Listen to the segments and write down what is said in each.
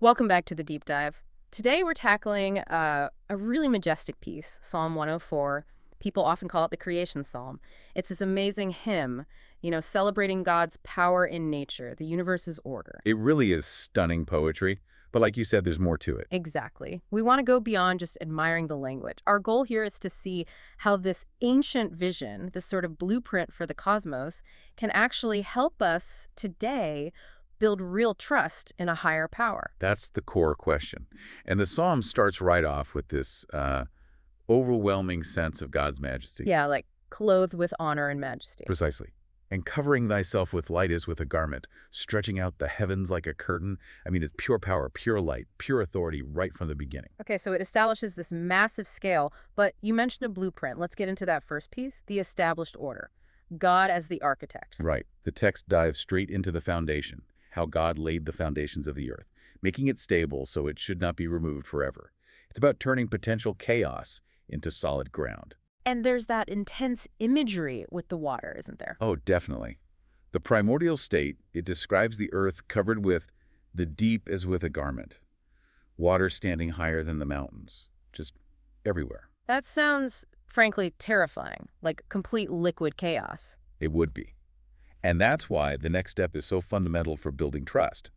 Welcome back to the deep dive. Today we're tackling a really majestic piece, Psalm 104. People often call it the creation psalm. It's this amazing hymn, celebrating God's power in nature, the universe's order. It really is stunning poetry, but like you said, there's more to it. Exactly. We want to go beyond just admiring the language. Our goal here is to see how this ancient vision, this sort of blueprint for the cosmos, can actually help us today build real trust in a higher power. That's the core question. And the psalm starts right off with this overwhelming sense of God's majesty. Yeah, like clothed with honor and majesty. Precisely. And covering thyself with light as with a garment, stretching out the heavens like a curtain. I mean, it's pure power, pure light, pure authority right from the beginning. Okay, so it establishes this massive scale, but you mentioned a blueprint. Let's get into that first piece, the established order. God as the architect. Right. The text dives straight into the foundation, how God laid the foundations of the earth, making it stable so it should not be removed forever. It's about turning potential chaos into solid ground. And there's that intense imagery with the water, isn't there? Oh, definitely. The primordial state, it describes the earth covered with the deep as with a garment, water standing higher than the mountains, just everywhere. That sounds, frankly, terrifying, like complete liquid chaos. It would be. And that's why the next step is so fundamental for building trust.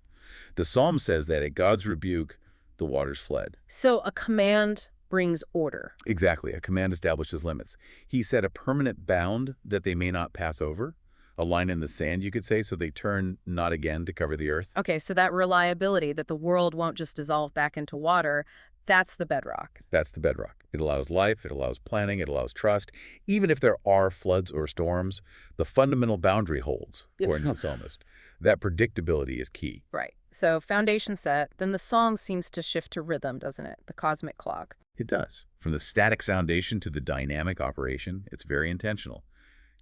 The psalm says that at God's rebuke, the waters fled. So a command brings order. Exactly. A command establishes limits. He set a permanent bound that they may not pass over, a line in the sand, you could say, so they turn not again to cover the earth. Okay, so that reliability, that the world won't just dissolve back into water, that's the bedrock. That's the bedrock. It allows life, it allows planning, it allows trust. Even if there are floods or storms, the fundamental boundary holds, according to the psalmist. That predictability is key. Right. So foundation set, then the song seems to shift to rhythm, doesn't it? The cosmic clock. It does. From the static foundation to the dynamic operation, it's very intentional.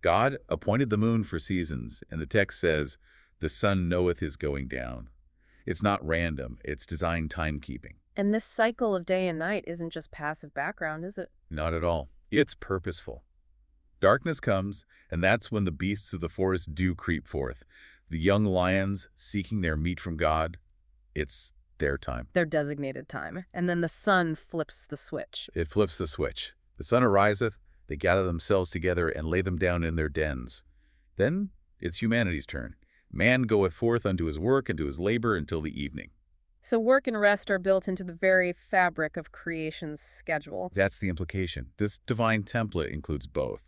God appointed the moon for seasons, and the text says, the sun knoweth his going down. It's not random, it's designed timekeeping. And this cycle of day and night isn't just passive background, is it? Not at all. It's purposeful. Darkness comes, and that's when the beasts of the forest do creep forth. The young lions seeking their meat from God, it's their time. Their designated time. And then the sun flips the switch. It flips the switch. The sun ariseth, they gather themselves together and lay them down in their dens. Then it's humanity's turn. Man goeth forth unto his work and to his labor until the evening. So work and rest are built into the very fabric of creation's schedule. That's the implication. This divine template includes both,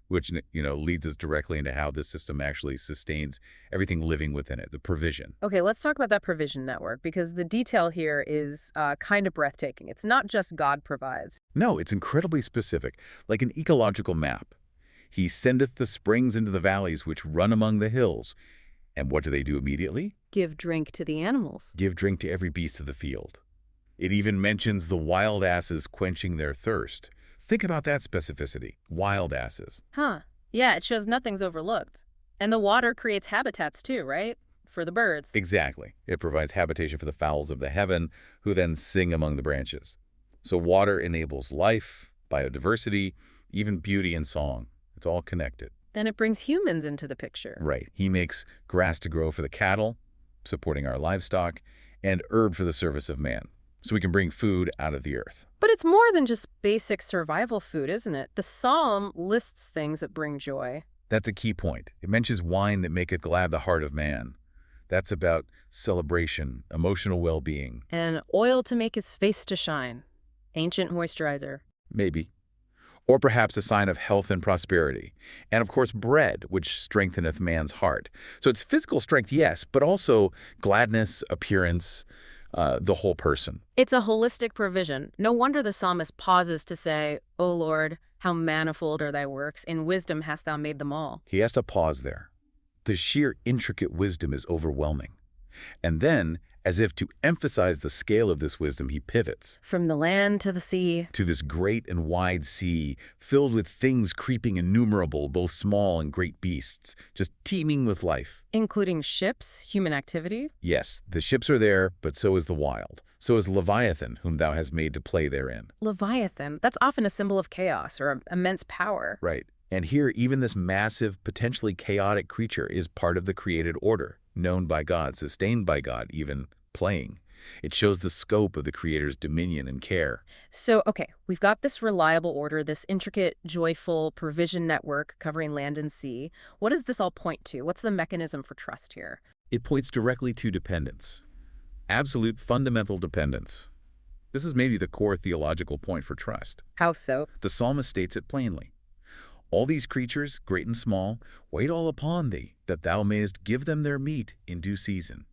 which, leads us directly into how this system actually sustains everything living within it, the provision. Okay, let's talk about that provision network, because the detail here is kind of breathtaking. It's not just God provides. No, it's incredibly specific, like an ecological map. He sendeth the springs into the valleys which run among the hills. And what do they do immediately? Give drink to the animals. Give drink to every beast of the field. It even mentions the wild asses quenching their thirst. Think about that specificity. Wild asses. Huh. Yeah, it shows nothing's overlooked. And the water creates habitats too, right? For the birds. Exactly. It provides habitation for the fowls of the heaven, who then sing among the branches. So water enables life, biodiversity, even beauty and song. It's all connected. Then it brings humans into the picture. Right. He makes grass to grow for the cattle, supporting our livestock, and herb for the service of man, so we can bring food out of the earth. But it's more than just basic survival food, isn't it? The psalm lists things that bring joy. That's a key point. It mentions wine that maketh glad the heart of man. That's about celebration, emotional well-being. And oil to make his face to shine. Ancient moisturizer. Maybe. Or perhaps a sign of health and prosperity. And of course, bread, which strengtheneth man's heart. So it's physical strength, yes, but also gladness, appearance, the whole person. It's a holistic provision. No wonder the psalmist pauses to say, O Lord, how manifold are thy works. In wisdom hast thou made them all. He has to pause there. The sheer intricate wisdom is overwhelming. And then, as if to emphasize the scale of this wisdom, he pivots. From the land to the sea. To this great and wide sea, filled with things creeping innumerable, both small and great beasts, just teeming with life. Including ships, human activity? Yes, the ships are there, but so is the wild. So is Leviathan, whom thou hast made to play therein. Leviathan, that's often a symbol of chaos or immense power. Right. And here, even this massive, potentially chaotic creature is part of the created order, known by God, sustained by God, even playing. It shows the scope of the Creator's dominion and care. So, okay, we've got this reliable order, this intricate, joyful provision network covering land and sea. What does this all point to? What's the mechanism for trust here? It points directly to dependence. Absolute fundamental dependence. This is maybe the core theological point for trust. How so? The psalmist states it plainly. All these creatures, great and small, wait all upon thee, that thou mayest give them their meat in due season.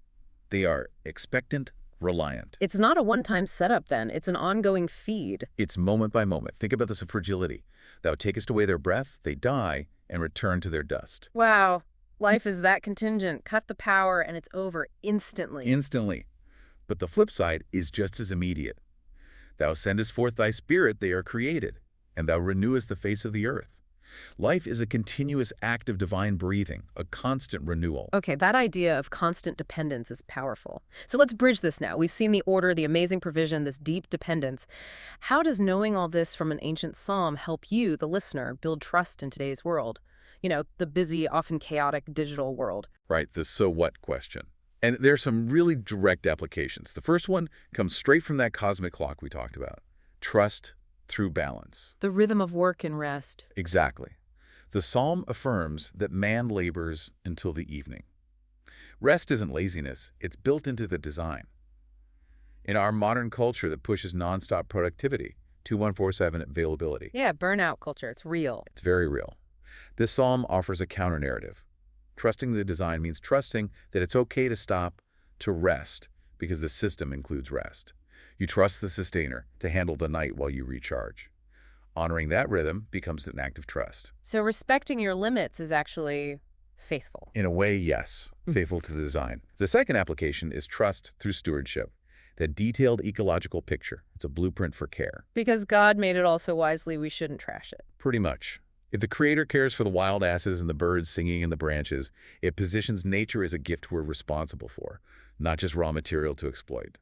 They are expectant, reliant. It's not a one-time setup then. It's an ongoing feed. It's moment by moment. Think about this fragility. Thou takest away their breath, they die, and return to their dust. Wow. Life is that contingent. Cut the power and it's over instantly. Instantly. But the flip side is just as immediate. Thou sendest forth thy spirit, they are created, and thou renewest the face of the earth. Life is a continuous act of divine breathing, a constant renewal. Okay, that idea of constant dependence is powerful. So let's bridge this now. We've seen the order, the amazing provision, this deep dependence. How does knowing all this from an ancient psalm help you, the listener, build trust in today's world? You know, the busy, often chaotic digital world. Right, the so what question. And there's some really direct applications. The first one comes straight from that cosmic clock we talked about. Trust through balance. The rhythm of work and rest. Exactly. The psalm affirms that man labors until the evening. Rest isn't laziness, it's built into the design. In our modern culture that pushes nonstop productivity, 2147 availability, Yeah, burnout culture. It's real. it's very real. This psalm offers a counter-narrative. Trusting the design means trusting that it's okay to stop, to rest, because the system includes rest. You trust the sustainer to handle the night while you recharge. Honoring that rhythm becomes an act of trust. So respecting your limits is actually faithful. In a way, yes, faithful to the design. The second application is trust through stewardship. That detailed ecological picture. It's a blueprint for care. Because God made it all so wisely, we shouldn't trash it. Pretty much. If the Creator cares for the wild asses and the birds singing in the branches, it positions nature as a gift we're responsible for, not just raw material to exploit.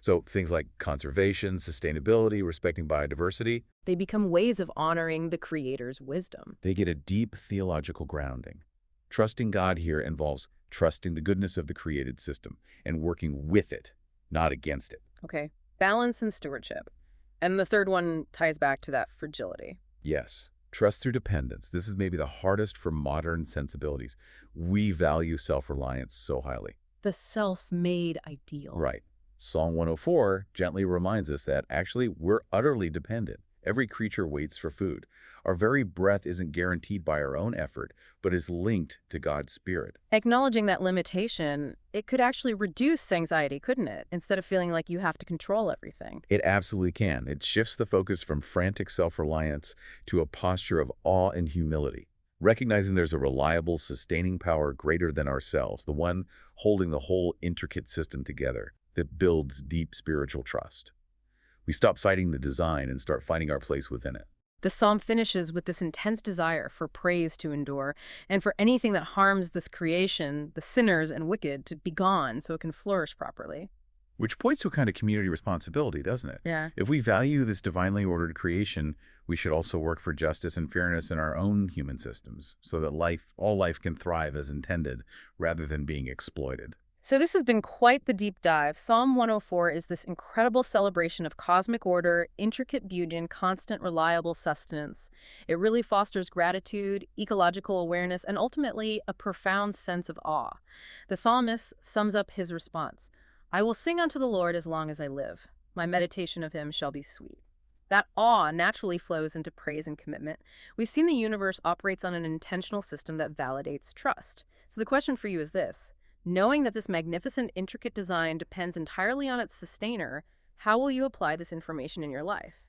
So things like conservation, sustainability, respecting biodiversity, They become ways of honoring the Creator's wisdom. they get a deep theological grounding. Trusting God here involves trusting the goodness of the created system and working with it, not against it. Okay, balance and stewardship. And the third one ties back to that fragility. Yes, trust through dependence. This is maybe the hardest for modern sensibilities. We value self-reliance so highly. The self-made ideal. Right. Psalm 104 gently reminds us that actually we're utterly dependent. Every creature waits for food. Our very breath isn't guaranteed by our own effort, but is linked to God's Spirit. Acknowledging that limitation, it could actually reduce anxiety, couldn't it? Instead of feeling like you have to control everything. It absolutely can. It shifts the focus from frantic self-reliance to a posture of awe and humility, recognizing there's a reliable, sustaining power greater than ourselves, the one holding the whole intricate system together that builds deep spiritual trust. We stop fighting the design and start finding our place within it. The psalm finishes with this intense desire for praise to endure, and for anything that harms this creation, the sinners and wicked, to be gone so it can flourish properly. Which points to a kind of community responsibility, doesn't it? Yeah. If we value this divinely ordered creation, we should also work for justice and fairness in our own human systems, so that all life can thrive as intended, rather than being exploited. So this has been quite the deep dive. Psalm 104 is this incredible celebration of cosmic order, intricate beauty, and constant, reliable sustenance. It really fosters gratitude, ecological awareness, and ultimately a profound sense of awe. The psalmist sums up his response: "I will sing unto the Lord as long as I live. My meditation of him shall be sweet." That awe naturally flows into praise and commitment. We've seen the universe operates on an intentional system that validates trust. So the question for you is this: knowing that this magnificent, intricate design depends entirely on its sustainer, how will you apply this information in your life?